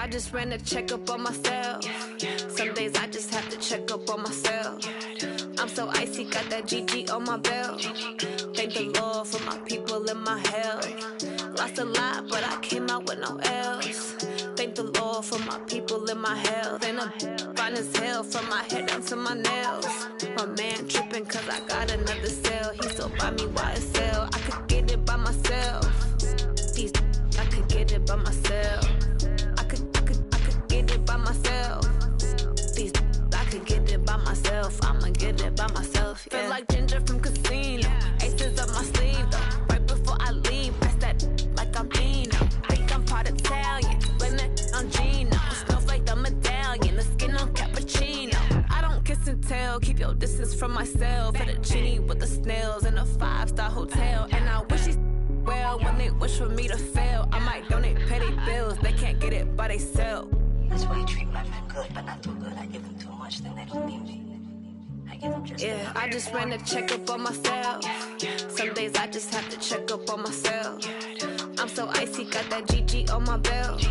just ran a checkup on myself. Some days I just have to check up on myself. I'm so icy, got that GG on my belt. Thank the Lord for my people in my health. Lost a lot, but I came out with no else. Thank the Lord for my people in my health. And I'm fine as hell from my head down to my nails. My man tripping cause I got another cell. He still buy me YSL. I could get it by myself. These I could get it by myself. I could get it by myself. These I could get it by myself. I'ma get it by myself. Yeah. Feel like Ginger from Casino. Aces up my sleeve though. Right before I leave, press that like I'm Dino. Think I'm part Italian. Blame it on Gino. Smells like the medallion. The skin on cappuccino. I don't kiss and tell. Keep your distance from myself. Fettuccine with the snails in a 5-star hotel. And I wish he's well when they wish for me to fail. I might donate petty bills. They can't get it by they sell. That's why you treat my men good, but not too good. I give them too much, then they don't need me. I give them just yeah, I just ran a checkup on myself. Some days I just have to check up on myself. I'm so icy, got that GG on my belt.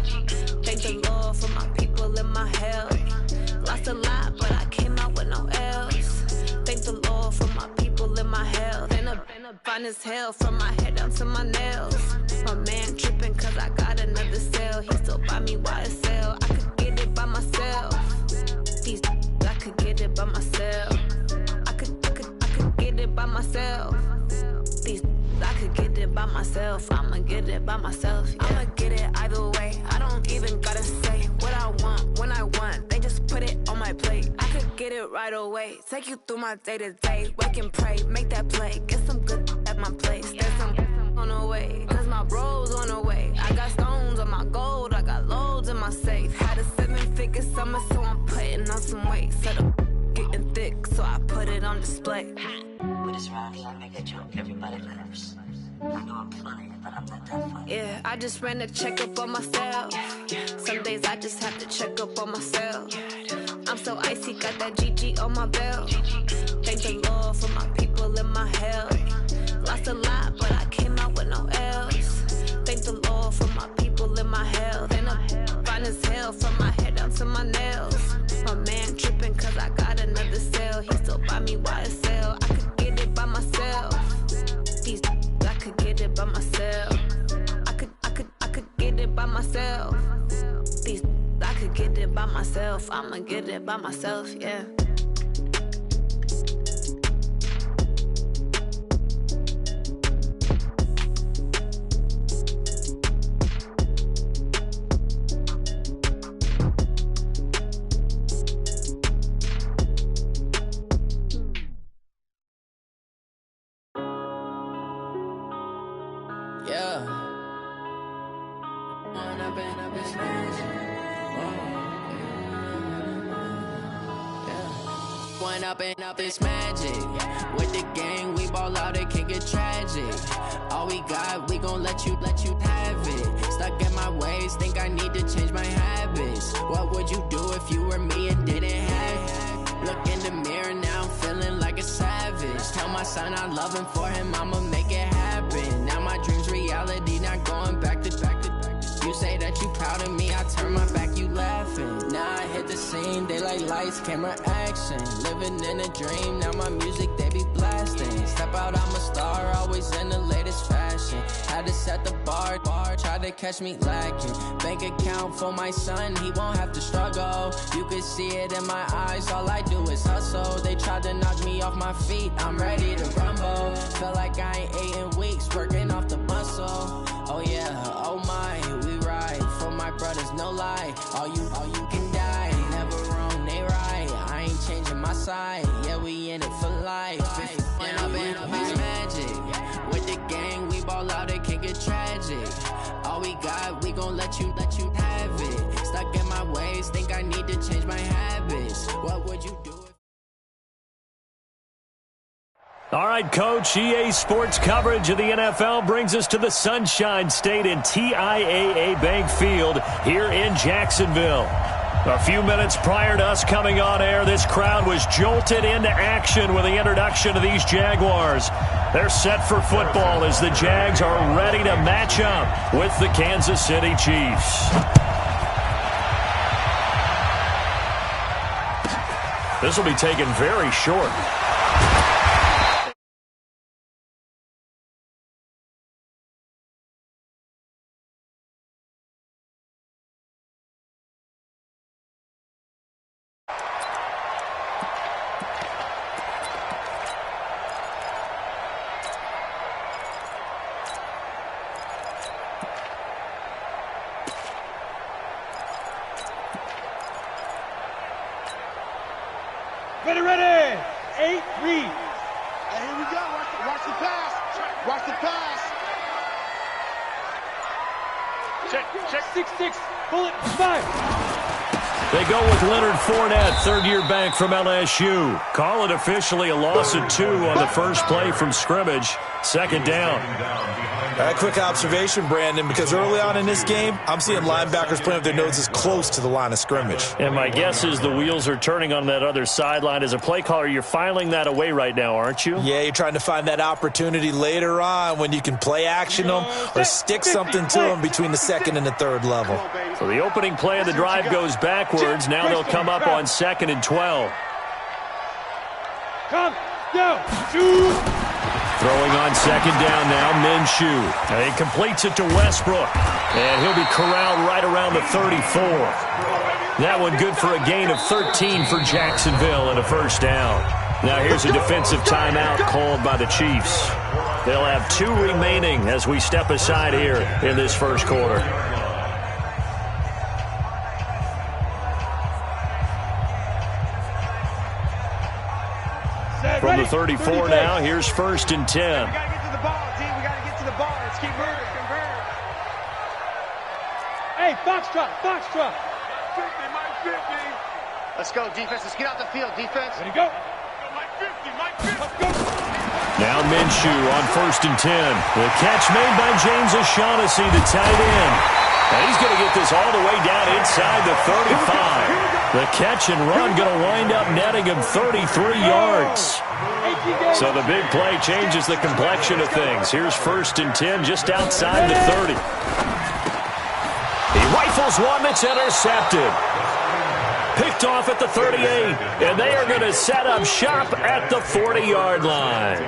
Thank the Lord for my people in my health. Lost a lot, but I came out with no else. Thank the Lord for my people in my health. And I'm fine as hell from my head down to my nails. My man tripping cause I got another cell. He still buy me YSL. I could get it by myself. These I could get it by myself. I could get it by myself. These I could get it by myself. I'ma get it by myself. Yeah. I'ma get it either way. I don't even gotta say what I want when I want. They just put it on my plate. I could get it right away. Take you through my day to day. Wake and pray, make that play. Get some good at my place. There's some on the way. Cause my bro's on the way. I got stones on my gold. I got loads in my safe. Had a 7-figure summer, so I'm putting on some weight. Set up getting thick, so I put it on display. With this round here, I make a joke, everybody laughs. I know I'm funny, but I'm not that funny. Yeah, I just ran a checkup on myself. Some days I just have to check up on myself. I'm so icy, got that GG on my belt. Thank the Lord for my people in my health. Lost a lot, but I came out with no else. Thank the Lord for my people in my health. And I'm fine as hell from my head down to my nails. My man tripping cause I got another cell. He still buy me YSL. I could get it by myself. These I could get it by myself. I could get it by myself. These I could get it by myself. I'ma get it by myself, yeah. Up it's magic. With the gang, we ball out, it can get tragic. All we got, we gon' let you have it. Stuck in my ways, think I need to change my habits. What would you do if you were me and didn't have it? Look in the mirror now, I'm feeling like a savage. Tell my son I love him, for him I'ma make it happen. Now my dream's reality, not going back to. You say that you proud of me, I turn my back, you laughing. Now I hit the scene, they like lights, camera, action. Living in a dream, now my music, they be blasting. Step out, I'm a star, always in the latest fashion. Had to set the bar, try to catch me lacking. Bank account for my son, he won't have to struggle. You can see it in my eyes, all I do is hustle. They tried to knock me off my feet, I'm ready to rumble. Feel like I ain't ate in weeks, working off the muscle. Oh yeah, oh my, we ride for my brothers, no lie. All you can die, never wrong, they right. I ain't changing my side, yeah, we in it for life. When I've been up, it's magic. With the gang, we ball out, it can get tragic. All we got, we gon' let you have it. Stuck in my ways, think I need to change my habits. What would you do? All right, Coach, EA Sports coverage of the NFL brings us to the Sunshine State in TIAA Bank Field here in Jacksonville. A few minutes prior to us coming on air, this crowd was jolted into action with the introduction of these Jaguars. They're set for football as the Jags are ready to match up with the Kansas City Chiefs. This will be taken very short. Ready. 8-3. And here we go. Watch the pass. Watch the pass. Check. 6-6. Bullet 5. They go with Leonard Fournette, third-year back from LSU. Call it officially a loss of 2 on the first play from scrimmage. Second down. A quick observation, Brandon, because early on in this game, I'm seeing linebackers playing with their noses close to the line of scrimmage. And my guess is the wheels are turning on that other sideline. As a play caller, you're filing that away right now, aren't you? Yeah, you're trying to find that opportunity later on when you can play action them or stick something to them between the second and the third level. So the opening play of the drive goes backwards. Now they'll come up on 2nd and 12. Come, go, shoot. Throwing on second down now, Minshew. And he completes it to Westbrook. And he'll be corralled right around the 34. That one good for a gain of 13 for Jacksonville and a first down. Now here's a defensive timeout called by the Chiefs. They'll have 2 remaining as we step aside here in this first quarter. From the 34 now, here's 1st and 10. We got to get to the ball, team. We got to get to the ball. Let's keep moving. Hey, Foxtrot. 50, Mike 50. Let's go, defense. Let's get out the field, defense. Ready, go. Mike 50. Let's go. Now Minshew on 1st and 10. The catch made by James O'Shaughnessy, the tight end. And he's going to get this all the way down inside the 35. The catch and run going to wind up netting him 33 yards. So the big play changes the complexion of things. Here's 1st and 10 just outside the 30. He rifles one that's intercepted. Picked off at the 38. And they are going to set up shop at the 40-yard line.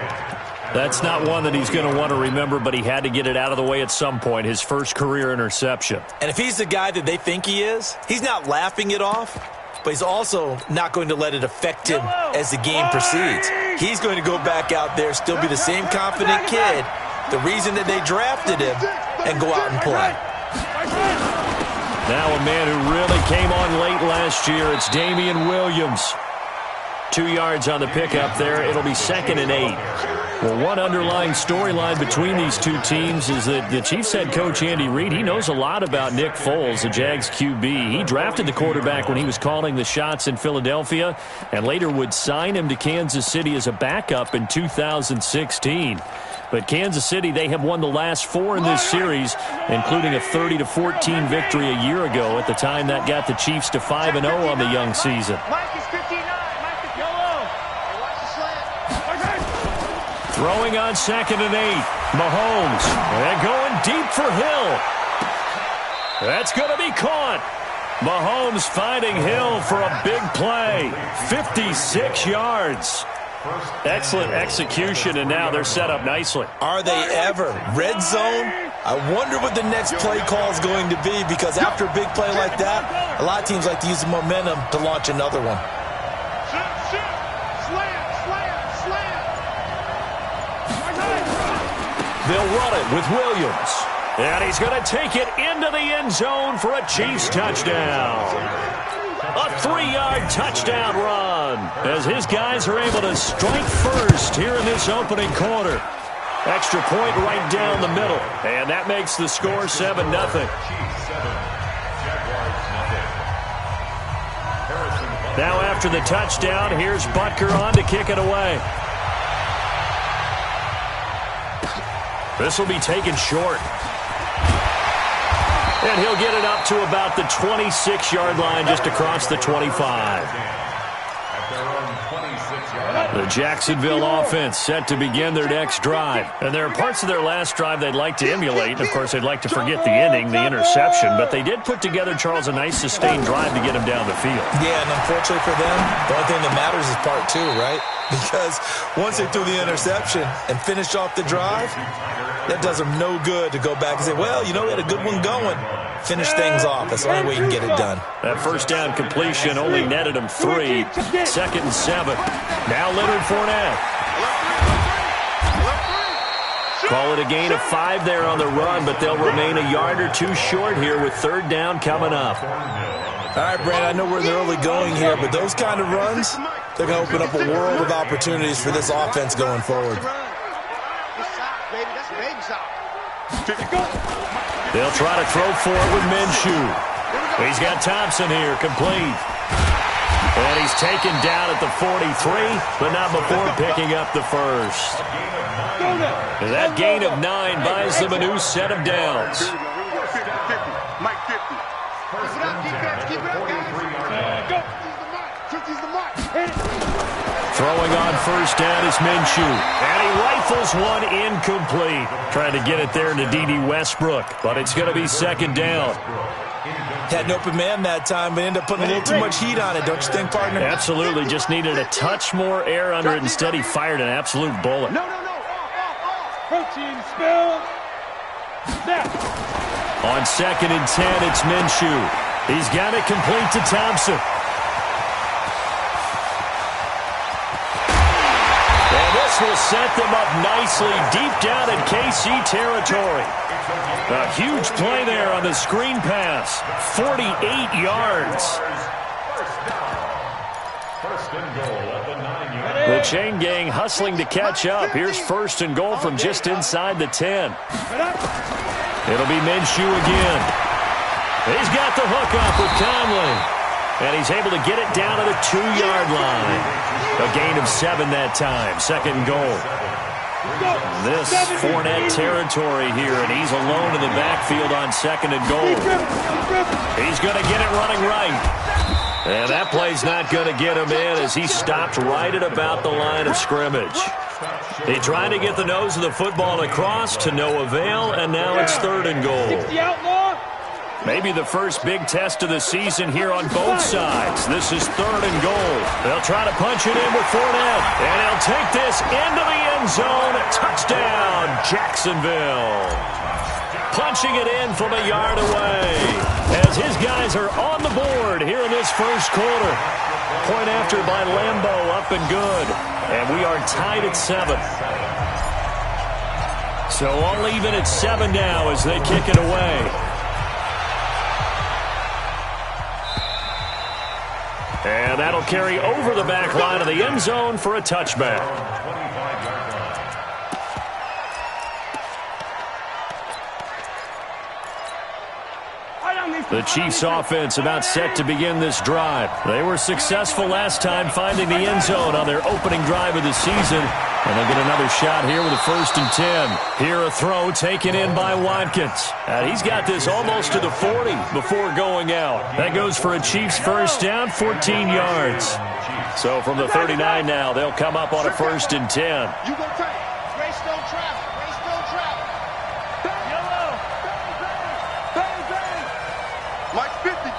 That's not one that he's going to want to remember, but he had to get it out of the way at some point, his first career interception. And if he's the guy that they think he is, he's not laughing it off, but he's also not going to let it affect him as the game proceeds. He's going to go back out there, still be the same confident kid, the reason that they drafted him, and go out and play. Now a man who really came on late last year, it's Damian Williams. 2 yards on the pickup there. It'll be 2nd and 8. Well, one underlying storyline between these two teams is that the Chiefs head coach Andy Reid, he knows a lot about Nick Foles, the Jags QB. He drafted the quarterback when he was calling the shots in Philadelphia and later would sign him to Kansas City as a backup in 2016. But Kansas City, they have won the last 4 in this series, including a 30-14 victory a year ago. At the time, that got the Chiefs to 5-0 on the young season. Mike is 59. Mike is yellow. Hey, watch the slant. Throwing on 2nd and 8. Mahomes. And going deep for Hill. That's going to be caught. Mahomes finding Hill for a big play. 56 yards. Excellent execution, and now they're set up nicely. Are they ever? Red zone? I wonder what the next play call is going to be, because after a big play like that, a lot of teams like to use the momentum to launch another one. They'll run it with Williams. And he's going to take it into the end zone for a Chiefs touchdown. A 3-yard touchdown run as his guys are able to strike first here in this opening quarter. Extra point right down the middle. And that makes the score 7-0. Now after the touchdown, here's Butker on to kick it away. This will be taken short. And he'll get it up to about the 26-yard line, just across the 25. At their own 26 The Jacksonville offense set to begin their next drive. And there are parts of their last drive they'd like to emulate. And, of course, they'd like to forget the ending, the interception. But they did put together, Charles, a nice sustained drive to get them down the field. Yeah, and unfortunately for them, the only thing that matters is part two, right? Because once they threw the interception and finished off the drive, that does them no good to go back and say, well, you know, we had a good one going. Finish things off. That's the only way you can get it done. That first down completion only netted him 3. 2nd and 7. Now Leonard Fournette. Call it a gain of 5 there on the run, but they'll remain a yard or 2 short here with 3rd down coming up. All right, Brandon, I know we're in the early going here, but those kind of runs, they're going to open up a world of opportunities for this offense going forward. They'll try to throw for it with Minshew. He's got Thompson here, complete. And he's taken down at the 43, but not before picking up the first. And that gain of 9 buys them a new set of downs. Throwing on first down is Minshew. And he rifles one incomplete. Trying to get it there to D.D. Westbrook. But it's going to be 2nd down. Had an open man that time, but ended up putting a little too much heat on it, don't you think, partner? Absolutely. Just needed a touch more air under it. Instead, he fired an absolute bullet. No. Protein spill. Snap. On 2nd and 10, it's Minshew. He's got it complete to Thompson. And this will set them up nicely deep down in KC territory. A huge play there on the screen pass. 48 yards. The chain gang hustling to catch up. Here's 1st and goal from just inside the 10. It'll be Minshew again. He's got the hook up with Conley. And he's able to get it down to the 2-yard line. A gain of 7 that time. 2nd and goal. This Fournette territory here, and he's alone in the backfield on 2nd and goal. He's going to get it running right. And that play's not going to get him in as he stopped right at about the line of scrimmage. He tried to get the nose of the football across to no avail, and now it's 3rd and goal. Maybe the first big test of the season here on both sides. This is 3rd and goal. They'll try to punch it in with Fournette, and he'll take this into the end zone. Touchdown, Jacksonville. Punching it in from a yard away as his guys are on the board here in this first quarter. Point after by Lambeau, up and good. And we are tied at 7. So all even at 7 now as they kick it away. And that'll carry over the back line of the end zone for a touchback. The Chiefs offense about set to begin this drive. They were successful last time finding the end zone on their opening drive of the season. And they'll get another shot here with a 1st and 10. Here a throw taken in by Watkins. And he's got this almost to the 40 before going out. That goes for a Chiefs first down, 14 yards. So from the 39 now, they'll come up on a 1st and 10. You go take. Greystone traffic. Greystone traffic. Yellow. Bang, bang. Mike's 50.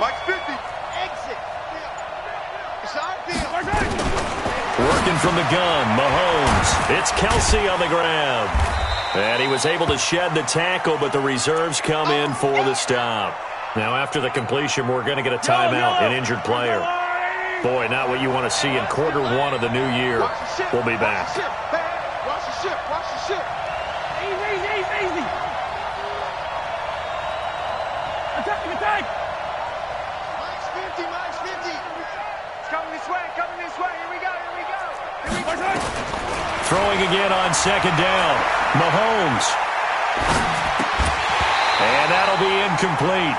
Mike's 50. Exit. It's our field. Working from the gun, Mahomes. It's Kelsey on the ground. And he was able to shed the tackle, but the reserves come in for the stop. Now after the completion, we're going to get a timeout, an injured player. Boy, not what you want to see in quarter 1 of the new year. We'll be back. Watch the ship. Watch the ship. Easy. Attack. Mike's 50. Mike's 50. It's coming this way. Here we go. Throwing again on 2nd down. Mahomes. And that'll be incomplete.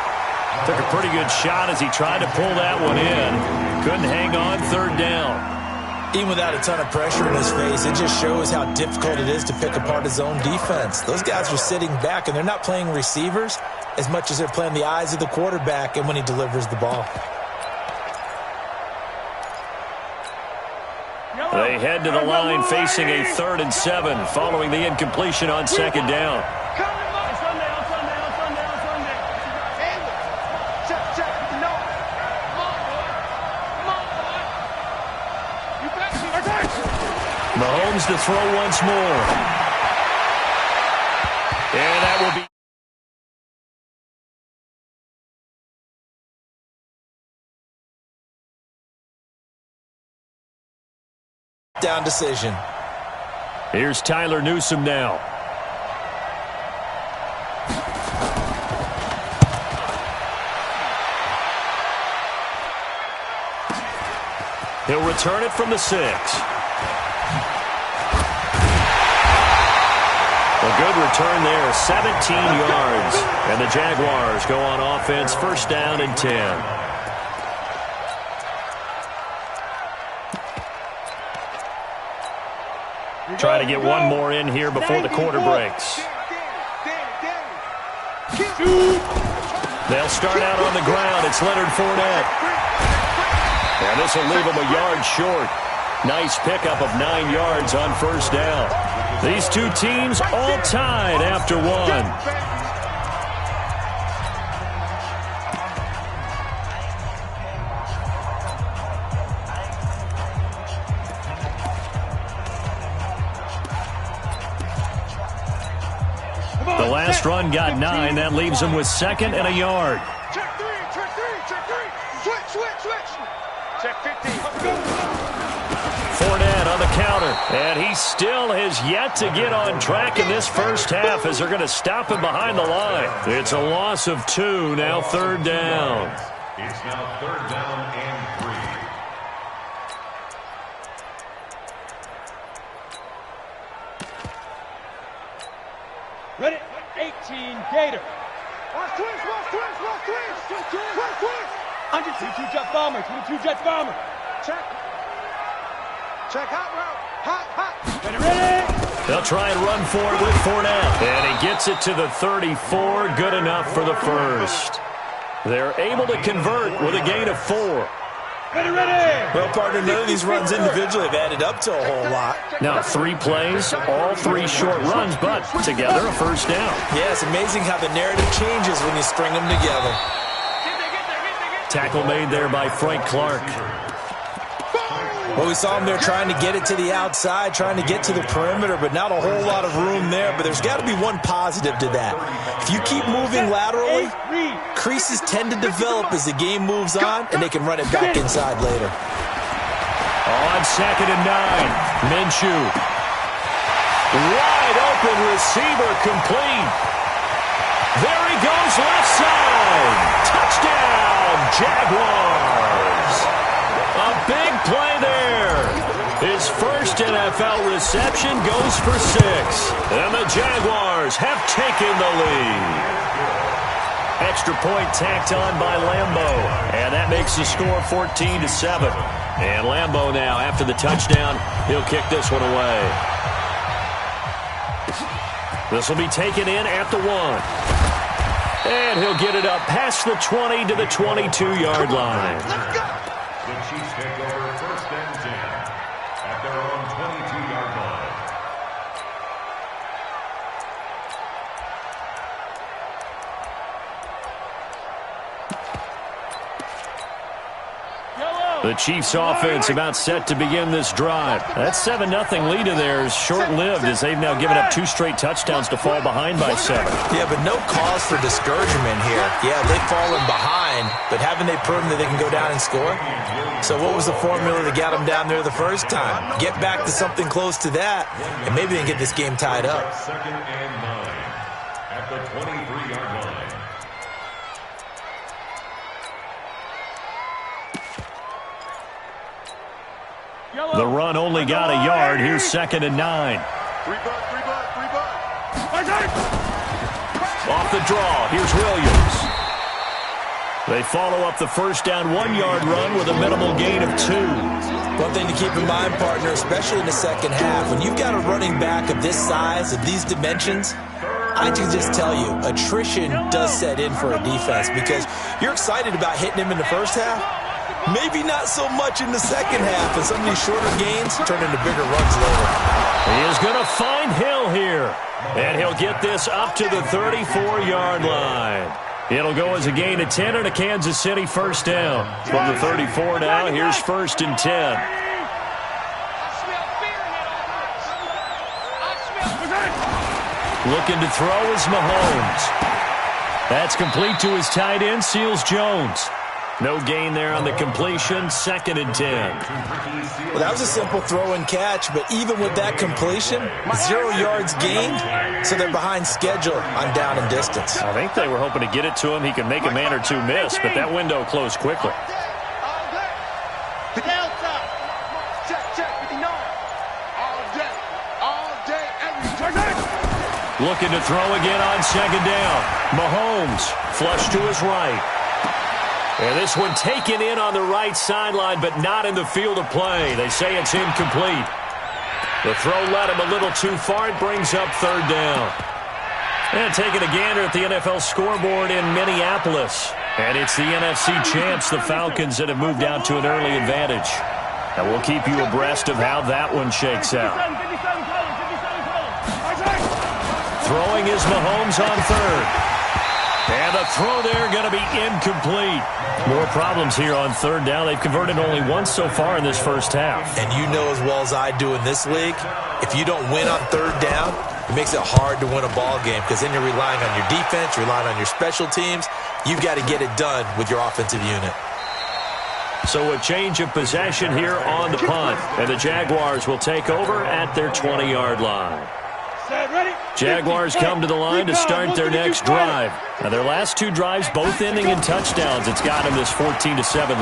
Took a pretty good shot as he tried to pull that one in. Couldn't hang on, 3rd down. Even without a ton of pressure in his face, it just shows how difficult it is to pick apart his own defense. Those guys are sitting back, and they're not playing receivers as much as they're playing the eyes of the quarterback and when he delivers the ball. They head to the line facing a 3rd and 7 following the incompletion on 2nd down. Mahomes to throw once more. And that will be down decision. Here's Tyler Newsome now. He'll return it from the 6. A good return there, 17 yards. And the Jaguars go on offense, 1st down and 10. Trying to get one more in here before the quarter breaks. They'll start out on the ground. It's Leonard Fournette. And this will leave him a yard short. Nice pickup of 9 yards on 1st down. These two teams all tied after one. The last run got 9. That leaves him with 2nd and a yard. Check 3, check 3, check 3. Switch. Check 15. Fournette on the counter. And he still has yet to get on track in this first half as they're going to stop him behind the line. It's a loss of 2, now 3rd down. It's now 3rd down and 3. Ready? 18, Gator. Watch twins. Under 22 jet bomber, 22 jet bomber. Check, hot route. Hot. Ready? They'll try and run for it with Fournette. And he gets it to the 34. Good enough for the first. They're able to convert with a gain of 4. Ready. Well, partner, none of these runs individually have added up to a whole lot. Now 3 plays, all 3 short runs, but together a 1st down. Yeah, it's amazing how the narrative changes when you string them together. Tackle made there by Frank Clark. Well, we saw him there trying to get it to the outside, trying to get to the perimeter, but not a whole lot of room there. But there's got to be one positive to that. If you keep moving laterally, creases tend to develop as the game moves on, and they can run it back inside later. On 2nd and 9, Minshew. Wide open receiver complete. There he goes, left side. Touchdown, Jaguars. A big play there. His first NFL reception goes for 6. And the Jaguars have taken the lead. Extra point tacked on by Lambo. And that makes the score 14-7. And Lambo now, after the touchdown, he'll kick this one away. This will be taken in at the 1. And he'll get it up past the 20 to the 22-yard line. The Chiefs take over 1st and 10 at their own 22-yard line. The Chiefs offense about set to begin this drive. That 7-0 lead of theirs short-lived as they've now given up 2 straight touchdowns to fall behind by 7. Yeah, but no cause for discouragement here. Yeah, they've fallen behind, but haven't they proven that they can go down and score? So what was the formula that got them down there the first time? Get back to something close to that, and maybe they can get this game tied up. 2nd and 9 at the 23-yard line. The run only got a yard. Here's 2nd and 9. Three butt. Off the draw, here's Williams. They follow up the first down 1-yard run with a minimal gain of 2. One thing to keep in mind, partner, especially in the second half, when you've got a running back of this size, of these dimensions, I can just tell you, attrition does set in for a defense because you're excited about hitting him in the first half, Maybe not so much in the second half, and some of these shorter gains turn into bigger runs later. He is going to find Hill here, and he'll get this up to the 34-yard line. It'll go as a gain of 10 and a Kansas City first down. From the 34 now, here's 1st and 10. Looking to throw is Mahomes. That's complete to his tight end, Seals-Jones. No gain there on the completion, 2nd and 10. Well, that was a simple throw and catch, but even with that completion, 0 yards gained, so they're behind schedule on down and distance. I think they were hoping to get it to him. He could make a man or two miss, but that window closed quickly. Looking to throw again on 2nd down. Mahomes flush to his right. And this one taken in on the right sideline, but not in the field of play. They say it's incomplete. The throw led him a little too far. It brings up 3rd down. And taking a gander at the NFL scoreboard in Minneapolis. And it's the NFC champs, the Falcons, that have moved out to an early advantage. And we'll keep you abreast of how that one shakes out. Throwing is Mahomes on 3rd. And the throw there going to be incomplete. More problems here on 3rd down. They've converted only once so far in this first half. And you know as well as I do in this league, if you don't win on 3rd down, it makes it hard to win a ball game because then you're relying on your defense, relying on your special teams. You've got to get it done with your offensive unit. So a change of possession here on the punt. And the Jaguars will take over at their 20-yard line. Jaguars come to the line to start their next drive. Now their last 2 drives both ending in touchdowns. It's got them this 14-7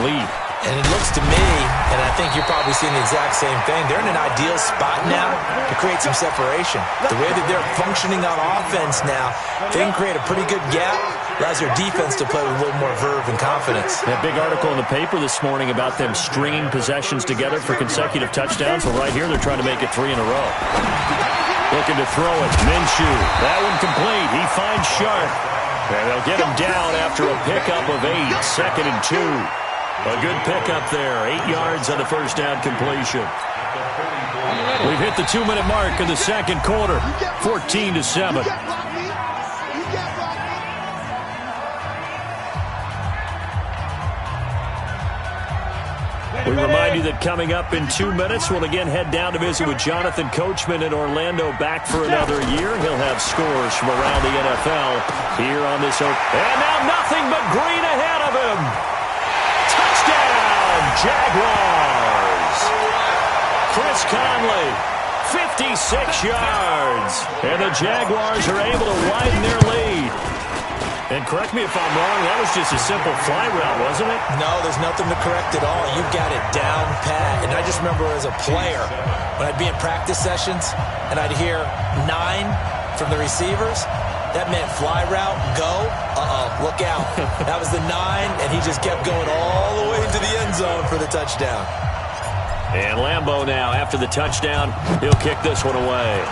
lead. And it looks to me, and I think you're probably seeing the exact same thing, they're in an ideal spot now to create some separation. The way that they're functioning on offense now, they can create a pretty good gap, allows their defense to play with a little more verve and confidence. That big article in the paper this morning about them stringing possessions together for consecutive touchdowns. Well, right here they're trying to make it 3 in a row. Looking to throw it. Minshew. That one complete. He finds Sharp. And they'll get him down after a pickup of 8. 2nd and 2. A good pickup there. 8 yards on the first down completion. We've hit the 2-minute mark in the second quarter. 14-7. We remind you that coming up in 2 minutes, we'll again head down to visit with Jonathan Coachman in Orlando, back for another year. He'll have scores from around the NFL here on this. And now nothing but green ahead of him. Touchdown, Jaguars. Chris Conley, 56 yards. And the Jaguars are able to widen their lead. And correct me if I'm wrong, that was just a simple fly route, wasn't it? No, there's nothing to correct at all. You've got it down pat. And I just remember as a player, when I'd be in practice sessions and I'd hear 9 from the receivers, that meant fly route, go, look out. That was the 9, and he just kept going all the way into the end zone for the touchdown. And Lambeau now, after the touchdown, he'll kick this one away.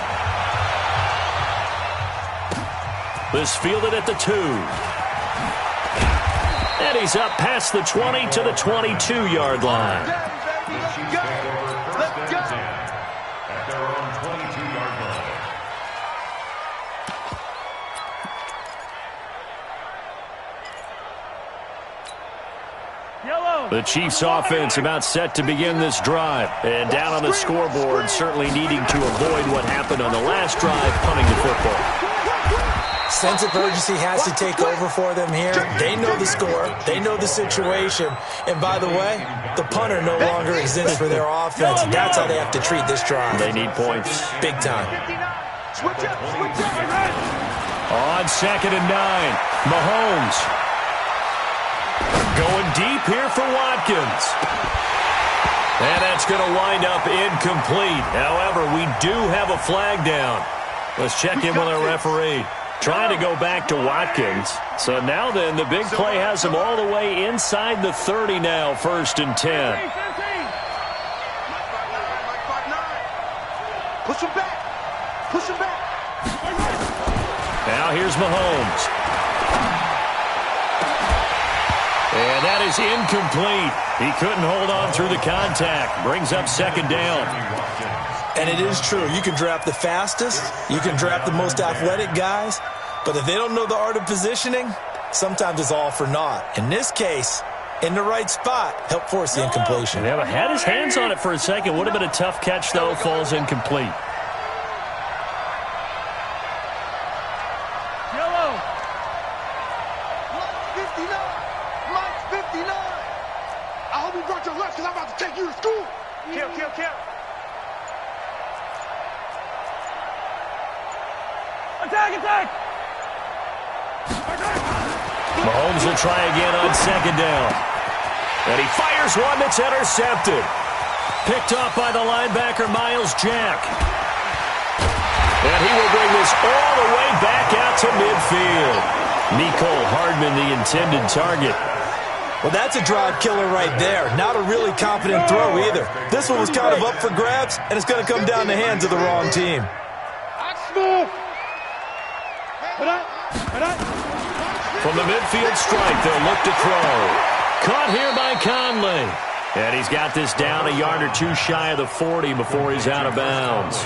This fielded at the 2. And he's up past the 20 to the 22-yard line. Let's go. At their own 22-yard line. The Chiefs offense about set to begin this drive. And down on the scoreboard, certainly needing to avoid what happened on the last drive, punting the football. Sense of urgency has to take over for them here. They know the score. They know the situation. And by the way, the punter no longer exists for their offense. That's how they have to treat this drive. They need points. Big time. On 2nd and 9, Mahomes. Going deep here for Watkins. And that's going to wind up incomplete. However, we do have a flag down. Let's check in with our referee. Trying to go back to Watkins. So now then, the big play has him all the way inside the 30 now, 1st and 10. Push him back. Push him back. Now here's Mahomes. And that is incomplete. He couldn't hold on through the contact. Brings up second down. And it is true. You can draft the fastest. You can draft the most athletic guys. But if they don't know the art of positioning, sometimes it's all for naught. In this case, in the right spot, help force the incompletion. Yeah, had his hands on it for a second. Would have been a tough catch, though. Falls incomplete. Yellow. Mike 59. Mike 59. I hope you brought your lunch because I'm about to take you to school. Kill, kill, kill. Attack, attack. Mahomes will try again on second down. And he fires one that's intercepted. Picked off by the linebacker, Myles Jack. And he will bring this all the way back out to midfield. Mecole Hardman, the intended target. Well, that's a drive killer right there. Not a really confident throw either. This one was kind of up for grabs, and it's going to come down the hands of the wrong team. From the midfield stripe, they'll look to throw. Caught here by Conley. And he's got this down a yard or two shy of the 40 before he's out of bounds.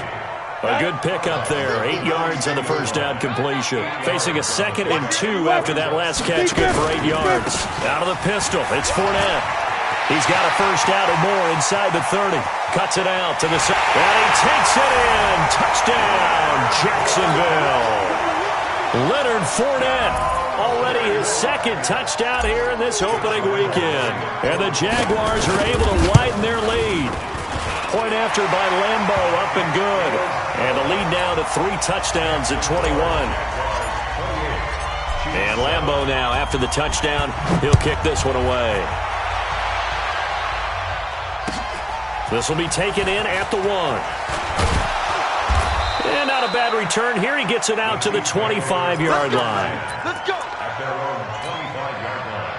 A good pickup there. 8 yards on the first down completion. Facing a 2nd and 2 after that last catch. Good for 8 yards. Out of the pistol, it's Fournette. He's got a first out or more inside the 30. Cuts it out to the side. And he takes it in. Touchdown, Jacksonville. Leonard Fournette, already his 2nd touchdown here in this opening weekend. And the Jaguars are able to widen their lead. Point after by Lambo, up and good. And the lead now to 3 touchdowns at 21. And Lambo now, after the touchdown, he'll kick this one away. This will be taken in at the 1. And not a bad return here. He gets it out to the 25-yard line. Let's go. At their own 25-yard line.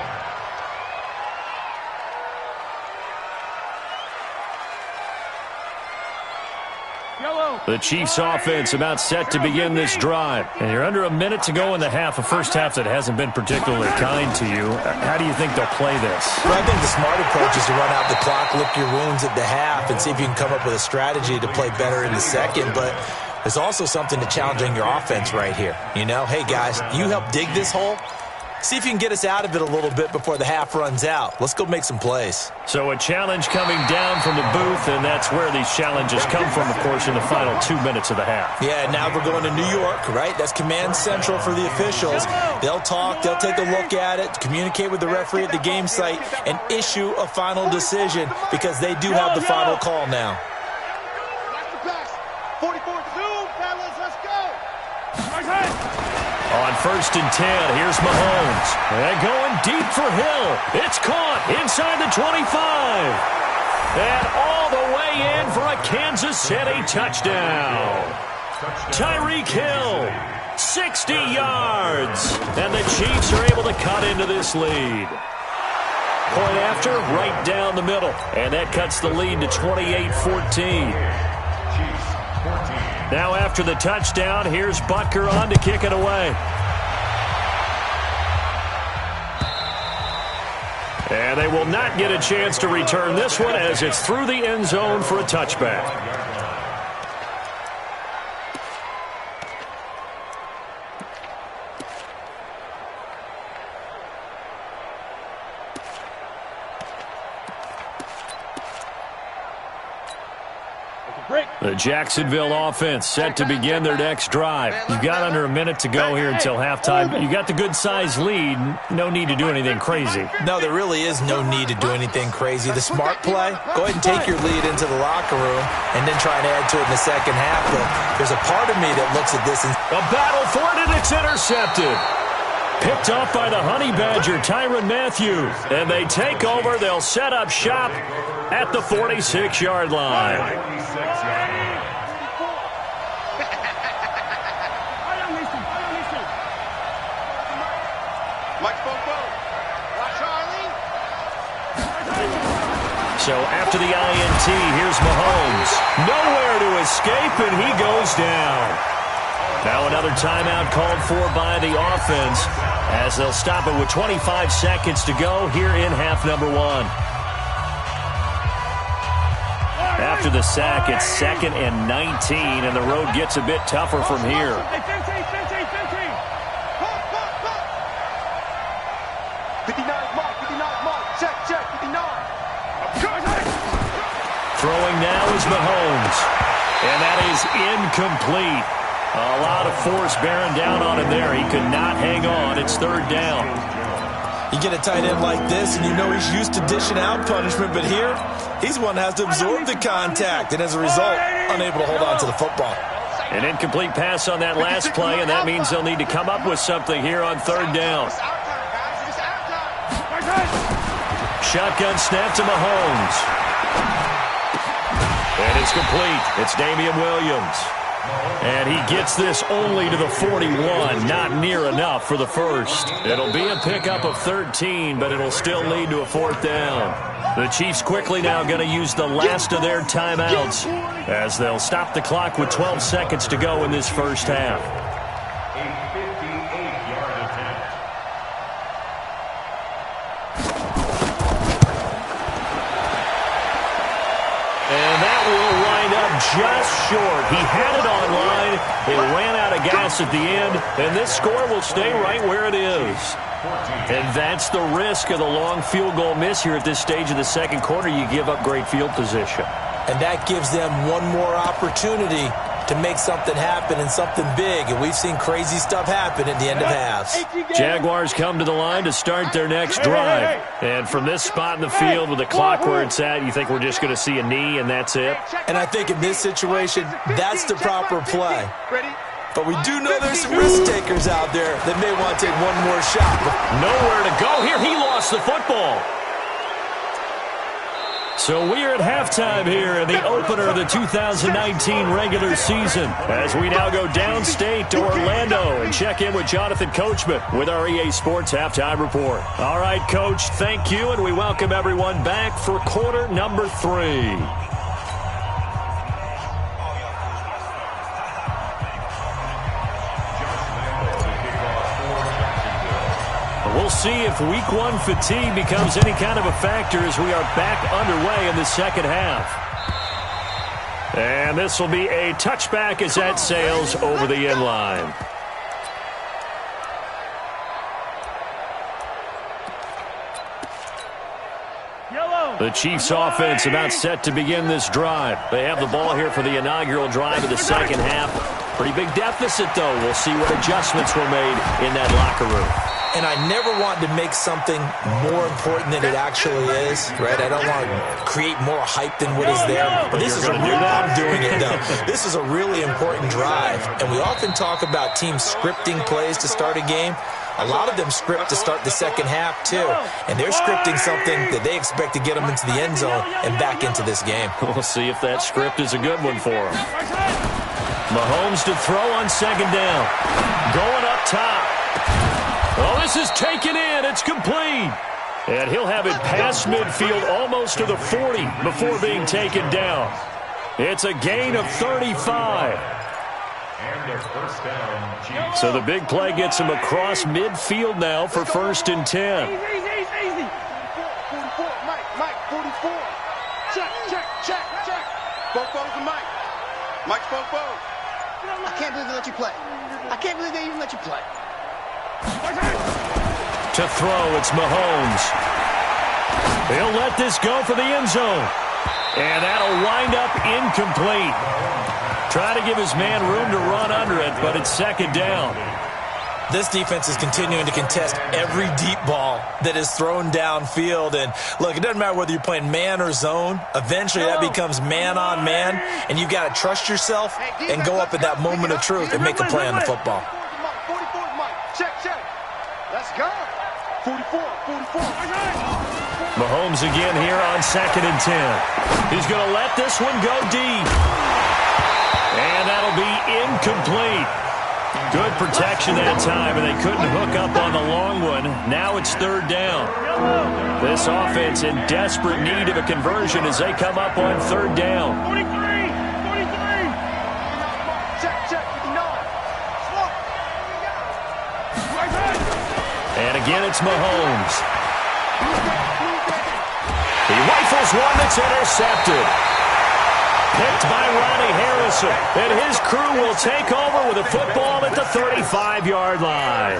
The Chiefs offense about set to begin this drive. And you're under a minute to go in the half, a first half that hasn't been particularly kind to you. How do you think they'll play this? Well, I think the smart approach is to run out the clock, lick your wounds at the half, and see if you can come up with a strategy to play better in the second. But there's also something to challenging your offense right here. You know, hey, guys, you help dig this hole. See if you can get us out of it a little bit before the half runs out. Let's go make some plays. So a challenge coming down from the booth, and that's where these challenges come from, of course, in the final 2 minutes of the half. Yeah, now we're going to New York, right? That's command central for the officials. They'll talk, they'll take a look at it, communicate with the referee at the game site, and issue a final decision because they do have the final call now. Watch the pass. 44-2, fellas, let's go. On 1st and 10, here's Mahomes. And going deep for Hill. It's caught inside the 25. And all the way in for a Kansas City touchdown. Tyreek Hill, 60 yards. And the Chiefs are able to cut into this lead. Point after, right down the middle. And that cuts the lead to 28-14. Now after the touchdown, here's Butker on to kick it away. And they will not get a chance to return this one as it's through the end zone for a touchback. The Jacksonville offense set to begin their next drive. You've got under a minute to go here until halftime. You got the good-sized lead. No need to do anything crazy. No, there really is no need to do anything crazy. The smart play, go ahead and take your lead into the locker room and then try and add to it in the second half. But there's a part of me that looks at this and... A battle for it, and it's intercepted. Picked off by the Honey Badger, Tyrann Mathieu. And they take over. They'll set up shop at the 46-yard line. So after the INT, here's Mahomes. Nowhere to escape, and he goes down. Now another timeout called for by the offense as they'll stop it with 25 seconds to go here in half number one. After the sack, it's 2nd and 19, and the road gets a bit tougher from here. 59 mark, 59 mark. Check, 59. Throwing now is Mahomes, and that is incomplete. A lot of force bearing down on him there. He could not hang on. It's 3rd down. You get a tight end like this, and you know he's used to dishing out punishment, but here, he's one that has to absorb the contact, and as a result, unable to hold on to the football. An incomplete pass on that last play, and that means they'll need to come up with something here on 3rd down. Shotgun snap to Mahomes. And it's complete. It's Damian Williams. And he gets this only to the 41, not near enough for the first. It'll be a pickup of 13, but it'll still lead to a 4th down. The Chiefs quickly now going to use the last of their timeouts as they'll stop the clock with 12 seconds to go in this first half. A 58-yard attempt. And that will wind up just short. He had it on line. It ran out of gas at the end, and this score will stay right where it is. And that's the risk of the long field goal miss here at this stage of the second quarter. You give up great field position. And that gives them one more opportunity to make something happen and something big. And we've seen crazy stuff happen at the end of halves. Jaguars come to the line to start their next drive. And from this spot in the field with the clock where it's at, you think we're just going to see a knee and that's it? And I think in this situation, that's the proper play. But we do know there's some risk takers out there that may want to take one more shot. Nowhere to go here. He lost the football. So we are at halftime here in the opener of the 2019 regular season as we now go downstate to Orlando and check in with Jonathan Coachman with our EA Sports Halftime Report. All right, Coach, thank you, and we welcome everyone back for quarter number 3. We'll see if week 1 fatigue becomes any kind of a factor as we are back underway in the second half. And this will be a touchback as that sails over the end line. The Chiefs offense about set to begin this drive. They have the ball here for the inaugural drive of the second half. Pretty big deficit, though. We'll see what adjustments were made in that locker room. And I never want to make something more important than it actually is, right? I don't want to create more hype than what is there. But this is I'm doing it, though. This is a really important drive. And we often talk about teams scripting plays to start a game. A lot of them script to start the second half, too. And they're scripting something that they expect to get them into the end zone and back into this game. We'll see if that script is a good one for them. Mahomes to throw on second down. Going up top. Oh, this is taken in. It's complete. And he'll have it past midfield almost to the 40 before being taken down. It's a gain of 35. And a first down, Chiefs. So the big play gets him across midfield now for 1st and 10. Easy. 44, Mike, 44. Check. Bofo's the Mike. Mike's Bofo. I can't believe they let you play. I can't believe they even let you play. To throw, it's Mahomes. He'll let this go for the end zone. And that'll wind up incomplete. Try to give his man room to run under it, but it's second down. This defense is continuing to contest every deep ball that is thrown downfield. And, look, it doesn't matter whether you're playing man or zone. Eventually that becomes man on man, and you've got to trust yourself and go up at that moment of truth and make a play on the football. 44's Mike. Check. Let's go. 44. Mahomes again here on 2nd and 10. He's going to let this one go deep. And that'll be incomplete. Good protection that time, and they couldn't hook up on the long one. Now it's 3rd down. This offense in desperate need of a conversion as they come up on 3rd down. 43. Check, 59. Again, it's Mahomes. He rifles one that's intercepted. Picked by Ronnie Harrison. And his crew will take over with a football at the 35-yard line.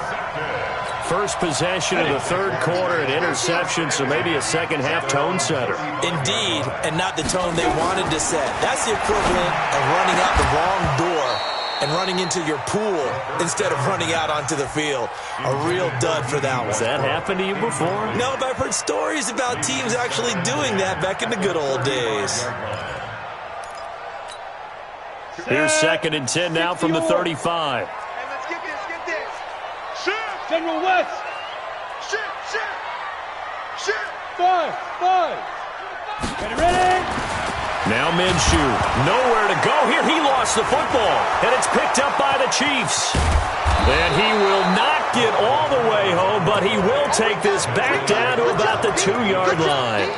First possession of the third quarter, an interception, so maybe a second-half tone setter. Indeed, and not the tone they wanted to set. That's the equivalent of running out the wrong door and running into your pool instead of running out onto the field. A real dud for that one. Has that happened to you before? No, but I've heard stories about teams actually doing that back in the good old days. Here's 2nd and 10 now from the 35. Hey, let's get this. Shoot! General West! Shoot! 5! Ready? Now Minshew, nowhere to go here. He lost the football, and it's picked up by the Chiefs. And he will not get all the way home, but he will take this back down to about the 2-yard line.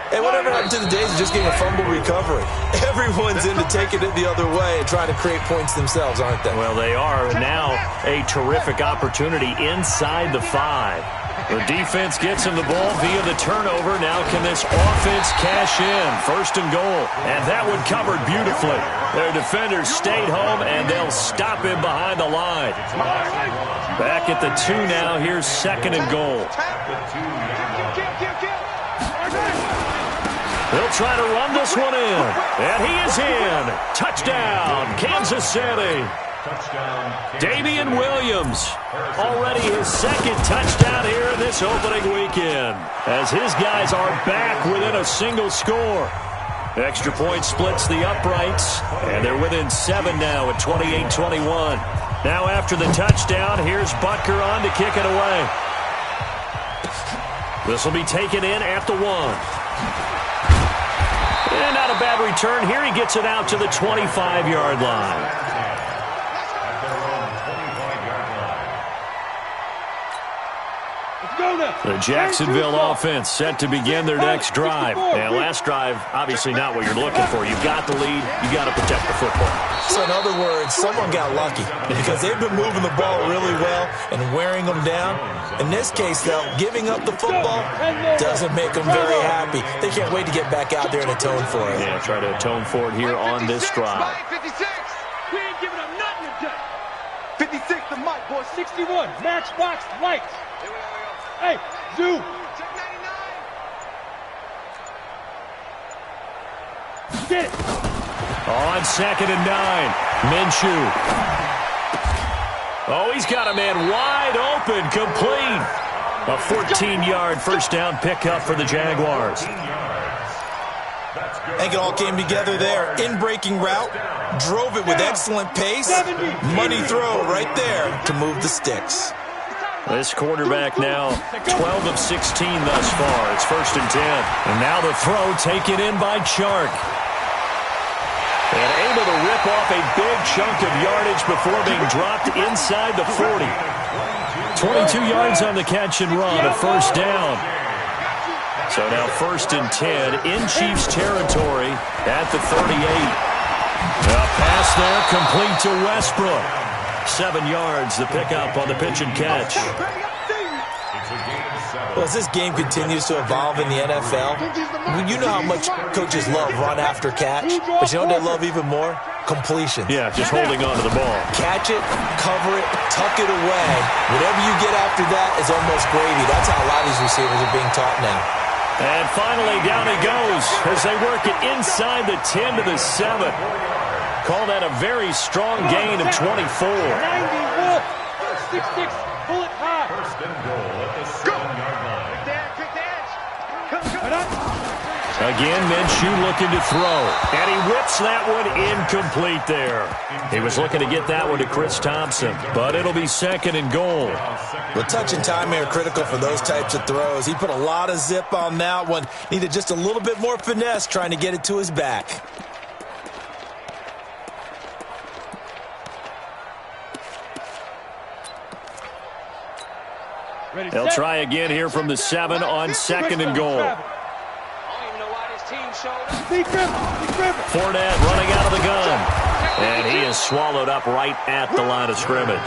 Hey, whatever happened to the days of just getting a fumble recovery? Everyone's into taking it the other way and trying to create points themselves, aren't they? Well, they are. And now a terrific opportunity inside the 5. The defense gets him the ball via the turnover. Now can this offense cash in? 1st and goal. And that one covered beautifully. Their defenders stayed home, and they'll stop him behind the line. Back at the 2 now. Here's 2nd and goal. They'll try to run this one in. And he is in. Touchdown, Kansas City. Damian Williams, already his 2nd touchdown here in this opening weekend, as his guys are back within a single score. Extra point splits the uprights, and they're within 7 now at 28-21. Now after the touchdown, here's Butker on to kick it away. This will be taken in at the 1. And not a bad return here. He gets it out to the 25-yard line. The Jacksonville offense set to begin their next drive. And last drive, obviously not what you're looking for. You've got the lead. You've got to protect the football. So in other words, someone got lucky because they've been moving the ball really well and wearing them down. In this case, though, giving up the football doesn't make them very happy. They can't wait to get back out there and atone for it. Yeah, try to atone for it here on this drive. 56. We ain't giving up nothing today. 56 the mic, boy. 61. Matchbox lights. Hey, Zoo. Get it. On 2nd and 9, Minshew. Oh, he's got a man wide open, complete. A 14-yard first down pickup for the Jaguars. I think it all came together there. In-breaking route, drove it with excellent pace. Money throw right there to move the sticks. This quarterback now 12 of 16 thus far. It's 1st and 10. And now the throw taken in by Chark. And able to rip off a big chunk of yardage before being dropped inside the 40. 22 yards on the catch and run, a first down. So now 1st and 10 in Chiefs territory at the 38. A pass there complete to Westbrook. 7 yards, the pickup on the pitch and catch. Well, as this game continues to evolve in the NFL, you know how much coaches love run after catch, but you know what they love even more? Completion. Yeah, just holding on to the ball. Catch it, cover it, tuck it away. Whatever you get after that is almost gravy. That's how a lot of these receivers are being taught now. And finally, down he goes as they work it inside the 10 to the 7. Call that a very strong gain of 24. 91. 6-6. Pull it high. 1st and goal at the 7-yard line. Pick the edge. Again, Minshew looking to throw. And he whips that one incomplete there. He was looking to get that one to Chris Thompson. But it'll be 2nd and goal. Well, touch and timing are critical for those types of throws. He put a lot of zip on that one. Needed just a little bit more finesse trying to get it to his back. They'll try again here from the 7 on 2nd and goal. I don't even know why this team showed up. Fournette running out of the gun. And he is swallowed up right at the line of scrimmage.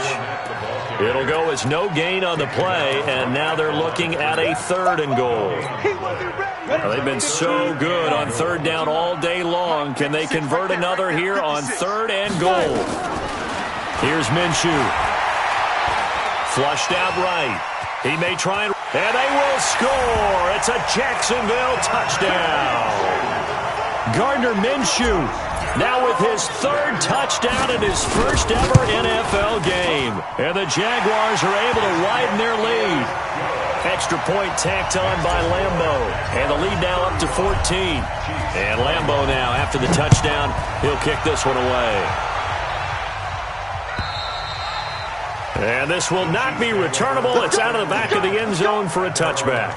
It'll go as no gain on the play, and now they're looking at a 3rd and goal. They've been so good on 3rd down all day long. Can they convert another here on 3rd and goal? Here's Minshew. Flushed out right. He may try and they will score. It's a Jacksonville touchdown. Gardner Minshew now with his 3rd touchdown in his first ever NFL game. And the Jaguars are able to widen their lead. Extra point tacked on by Lambeau. And the lead now up to 14. And Lambeau now, after the touchdown, he'll kick this one away. And this will not be returnable. It's out of the back of the end zone for a touchback.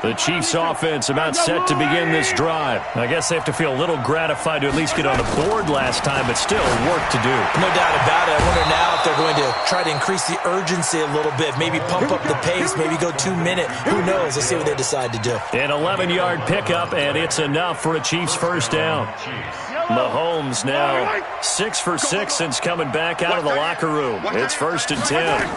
The Chiefs offense about set to begin this drive. I guess they have to feel a little gratified to at least get on the board last time, but still work to do. No doubt about it. I wonder now if they're going to try to increase the urgency a little bit, maybe pump up the pace, maybe go 2-minute. Who knows? Let's see what they decide to do. An 11-yard pickup, and it's enough for a Chiefs first down. Mahomes now 6 for 6 since coming back out of the locker room. It's 1st and 10.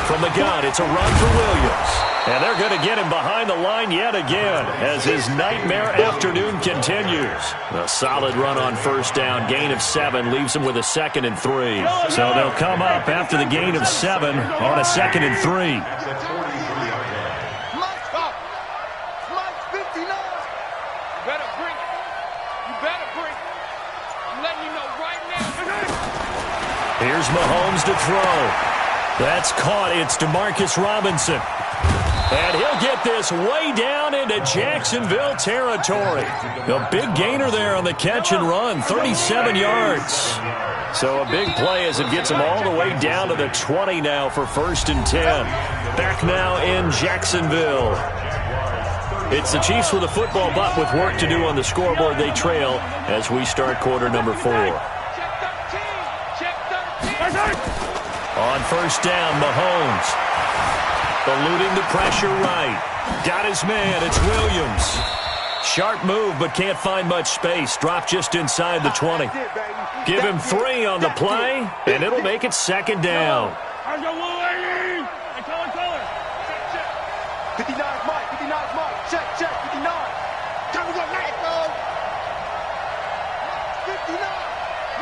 From the gun, it's a run for Williams. And they're going to get him behind the line yet again as his nightmare afternoon continues. A solid run on 1st down. Gain of 7 leaves him with a 2nd and 3. So they'll come up after the gain of 7 on a 2nd and 3. Here's Mahomes to throw. That's caught. It's Demarcus Robinson. And he'll get this way down into Jacksonville territory. A big gainer there on the catch and run, 37 yards. So a big play as it gets him all the way down to the 20 now for 1st and 10. Back now in Jacksonville. It's the Chiefs with a football, but with work to do on the scoreboard. They trail as we start quarter number 4. On 1st down, Mahomes. Eluding the pressure right. Got his man. It's Williams. Sharp move, but can't find much space. Drop just inside the 20. Give him 3 on the play, and it'll make it 2nd down. 59 Mike. 59 Mike. Check. 59. Time to go night, bro. 59.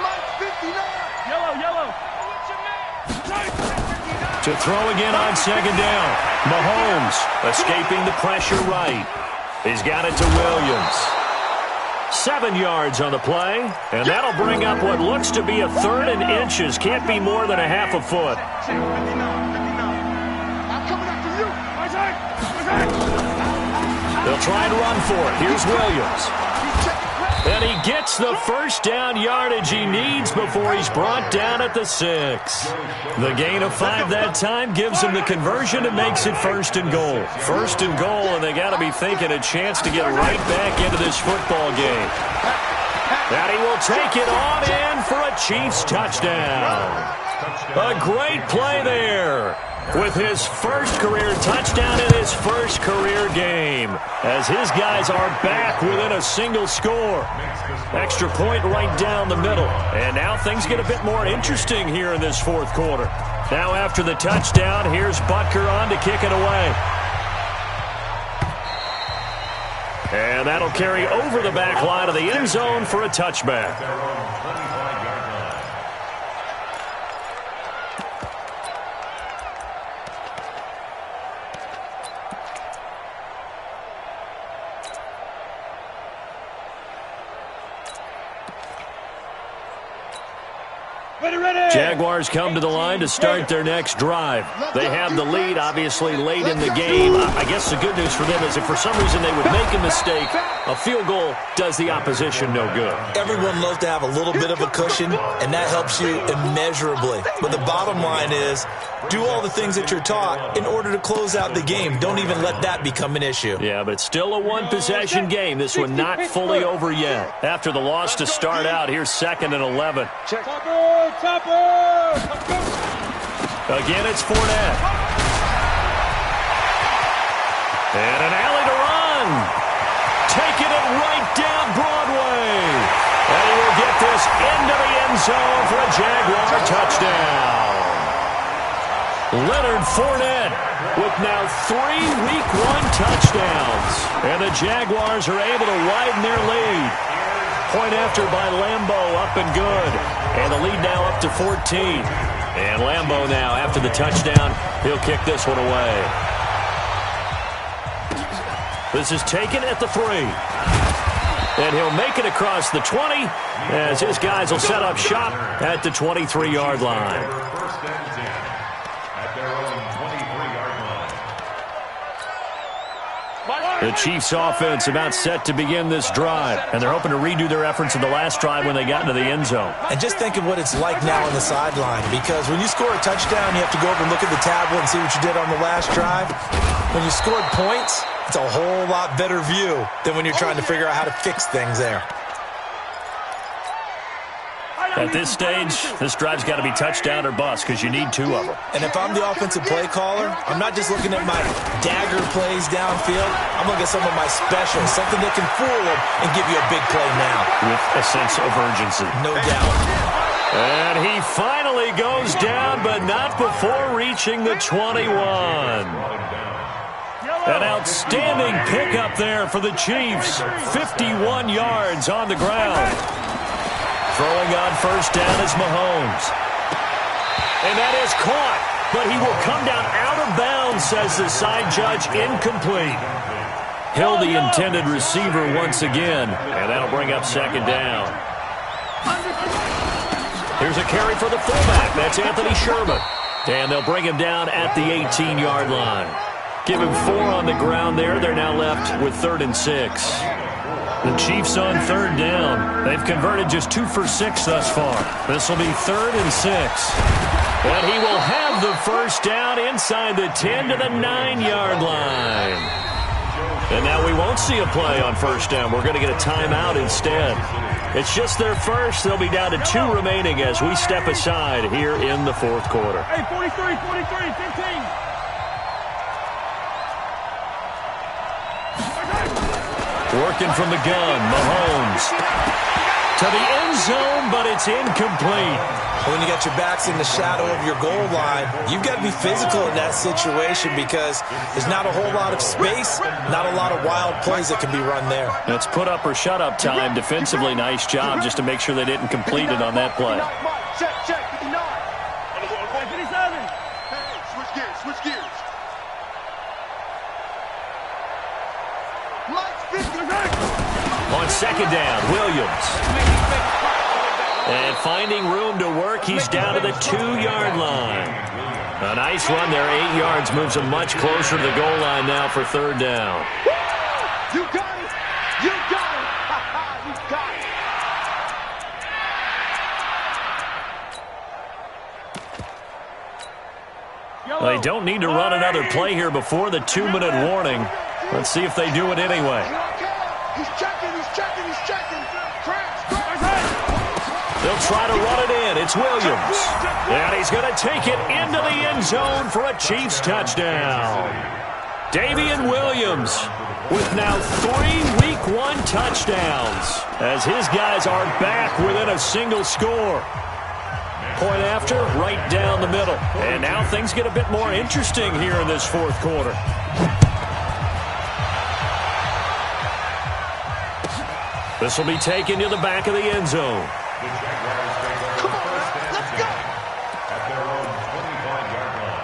Mike, 59. Yellow. To throw again on 2nd down. Mahomes escaping the pressure right. He's got it to Williams. 7 yards on the play, and that'll bring up what looks to be a 3rd and inches. Can't be more than a half a foot. They'll try and run for it. Here's Williams. And he gets the 1st down yardage he needs before he's brought down at the 6. The gain of 5 that time gives him the conversion and makes it 1st and goal. 1st and goal, and they got to be thinking a chance to get right back into this football game. And he will take it on in for a Chiefs touchdown. A great play there with his first career touchdown in his first career game, as his guys are back within a single score. Extra point right down the middle. And now things get a bit more interesting here in this 4th quarter. Now after the touchdown, here's Butker on to kick it away. And that'll carry over the back line of the end zone for a touchback. Jaguars come to the line to start their next drive. They have the lead, obviously, late in the game. I guess the good news for them is if for some reason they would make a mistake, a field goal does the opposition no good. Everyone loves to have a little bit of a cushion, and that helps you immeasurably. But the bottom line is, do all the things that you're taught in order to close out the game. Don't even let that become an issue. Yeah, but it's still a one-possession game. This one not fully over yet. After the loss to start out, here's 2nd and 11. Again, it's Fournette. And an alley to run. Taking it right down Broadway. And he will get this into the end zone for a Jaguar touchdown. Leonard Fournette with now 3 Week 1 touchdowns. And the Jaguars are able to widen their lead. Point after by Lambeau, up and good. And the lead now up to 14. And Lambeau now, after the touchdown, he'll kick this one away. This is taken at the 3. And he'll make it across the 20 as his guys will set up shop at the 23-yard line. First and 10 at their own 23-yard line. The Chiefs offense about set to begin this drive, and they're hoping to redo their efforts in the last drive when they got into the end zone. And just think of what it's like now on the sideline, because when you score a touchdown, you have to go over and look at the tablet and see what you did on the last drive. When you scored points, it's a whole lot better view than when you're trying to figure out how to fix things there. At this stage, this drive's got to be touchdown or bust because you need 2 of them. And if I'm the offensive play caller, I'm not just looking at my dagger plays downfield. I'm looking at some of my specials, something that can fool them and give you a big play now. With a sense of urgency. No doubt. And he finally goes down, but not before reaching the 21. An outstanding pickup there for the Chiefs. 51 yards on the ground. Throwing on first down is Mahomes. And that is caught, but he will come down out of bounds, says the side judge, incomplete. Held the intended receiver once again, and that'll bring up second down. Here's a carry for the fullback. That's Anthony Sherman. And they'll bring him down at the 18-yard line. Give him 4 on the ground there. They're now left with 3rd and 6. The Chiefs on 3rd down. They've converted just 2 for 6 thus far. This will be 3rd and 6. And he will have the first down inside the 10 to the 9-yard line. And now we won't see a play on first down. We're going to get a timeout instead. It's just their first. They'll be down to 2 remaining as we step aside here in the 4th quarter. Hey, 43, 15. Working from the gun, Mahomes. To the end zone, but it's incomplete. When you got your backs in the shadow of your goal line, you've got to be physical in that situation because there's not a whole lot of space, not a lot of wild plays that can be run there. It's put up or shut up time. Defensively, nice job just to make sure they didn't complete it on that play. Check, 59. 57. Hey, switch gears. On second down, Williams. And finding room to work, he's down to the 2-yard line. A nice run there, 8 yards, moves him much closer to the goal line now for 3rd down. You got it! You got it! You got it! They don't need to run another play here before the 2-minute warning. Let's see if they do it anyway. He's checking. They'll try to run it in. It's Williams. And he's going to take it into the end zone for a Chiefs touchdown. Davian Williams with now 3 Week 1 touchdowns as his guys are back within a single score. Point after, right down the middle. And now things get a bit more interesting here in this 4th quarter. This will be taken to the back of the end zone. The Jaguars take over first and 10 at their own 25-yard line.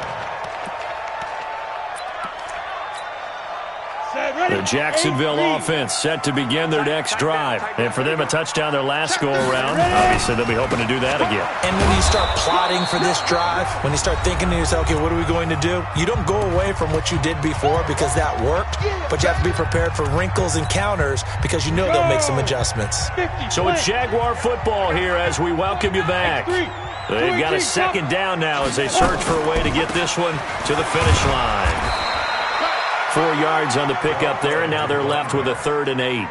The Jacksonville offense set to begin their next drive. And for them, a touchdown their last go-around. Obviously, they'll be hoping to do that again. And when you start plotting for this drive, when you start thinking to yourself, okay, what are we going to do? You don't go away from what you did before because that worked, but you have to be prepared for wrinkles and counters because you know they'll make some adjustments. So it's Jaguar football here as we welcome you back. They've got a second down now as they search for a way to get this one to the finish line. 4 yards on the pickup there, and now they're left with a 3rd and 8.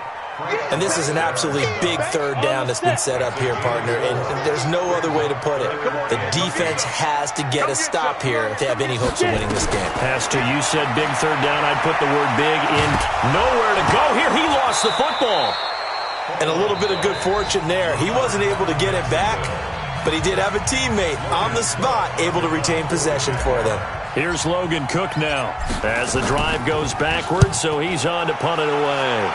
And this is an absolutely big third down that's been set up here, partner, and there's no other way to put it. The defense has to get a stop here if they have any hopes of winning this game. Pastor, you said big third down. I'd put the word big in. Nowhere to go here. He lost the football. And a little bit of good fortune there. He wasn't able to get it back, but he did have a teammate on the spot able to retain possession for them. Here's Logan Cook now as the drive goes backwards, so he's on to punt it away.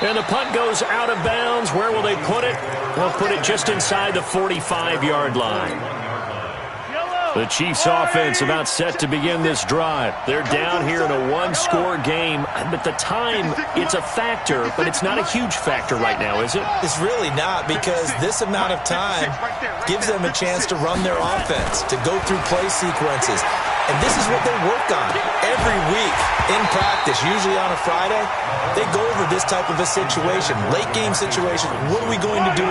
And the punt goes out of bounds. Where will they put it? They'll put it just inside the 45-yard line. The Chiefs offense about set to begin this drive. They're down here in a one-score game. But the time, it's a factor, but it's not a huge factor right now, is it? It's really not, because this amount of time gives them a chance to run their offense, to go through play sequences. And this is what they work on every week in practice, usually on a Friday. They go over this type of a situation, late-game situation. What are we going to do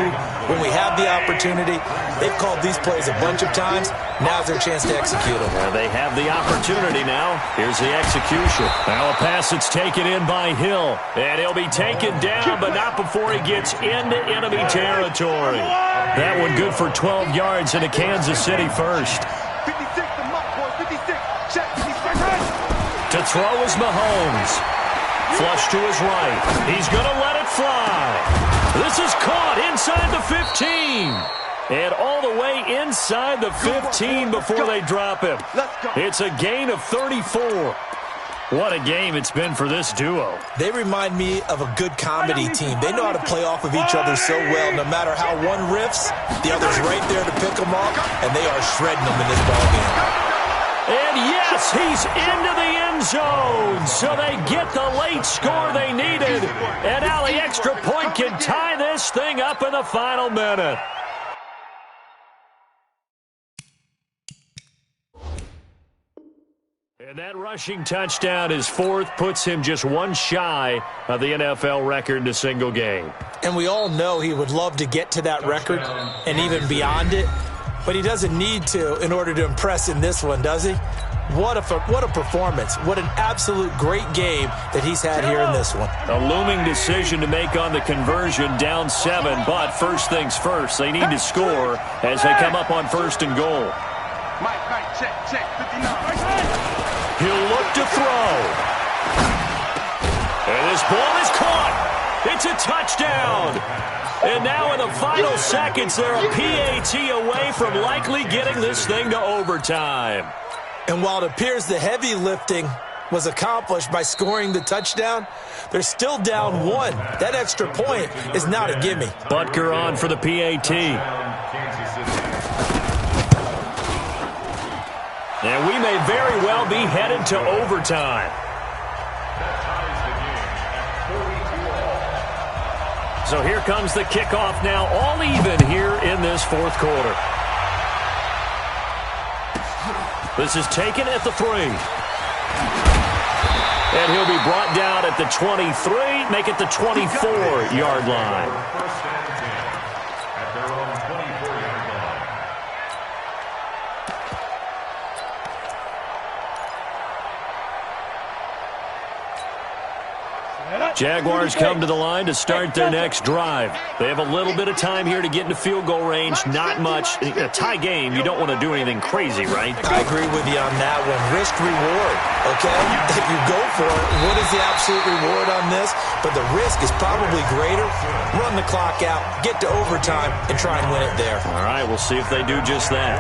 when we have the opportunity? They've called these plays a bunch of times. Now's their chance to execute them. Well, they have the opportunity now. Here's the execution. Now a pass that's taken in by Hill. And he'll be taken down, but not before he gets into enemy territory. That one good for 12 yards into Kansas City first. 56, the mark, boy, 56. Check, he's right. To throw is Mahomes. Flush to his right. He's going to let it fly. This is caught inside the 15. And all the way inside the 15 before they drop him. It's a gain of 34. What a game it's been for this duo. They remind me of a good comedy team. They know how to play off of each other so well. No matter how one riffs, the other's right there to pick them up, and they are shredding them in this ballgame. And yes, he's into the end zone. So they get the late score they needed. And now the extra point can tie this thing up in the final minute. And that rushing touchdown, his fourth, puts him just one shy of the NFL record in a single game. And we all know he would love to get to that record and even beyond it, but he doesn't need to in order to impress in this one, does he? What a performance. What an absolute great game that he's had here in this one. A looming decision to make on the conversion, down 7, but first things first, they need to score as they come up on first and goal. Mike, check, 59. He'll look to throw. And this ball is caught. It's a touchdown. And now in the final seconds, they're a PAT away from likely getting this thing to overtime. And while it appears the heavy lifting was accomplished by scoring the touchdown, they're still down 1. That extra point is not a gimme. Butker on for the PAT. And we may very well be headed to overtime. So here comes the kickoff now, all even here in this fourth quarter. This is taken at the 3. And he'll be brought down at the 23, make it the 24-yard line. Jaguars come to the line to start their next drive. They have a little bit of time here to get into field goal range. Not much. In a tie game, you don't want to do anything crazy, right? I agree with you on that one. Risk reward, okay? If you go for it, what is the absolute reward on this? But the risk is probably greater. Run the clock out, get to overtime, and try and win it there. All right, we'll see if they do just that.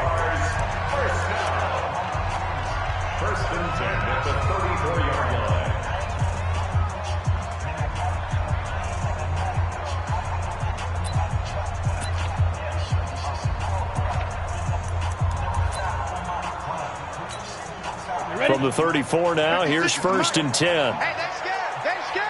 First and 10 at the 34-yard line. From the 34 now, here's first and 10. Hey, that's good. That's good.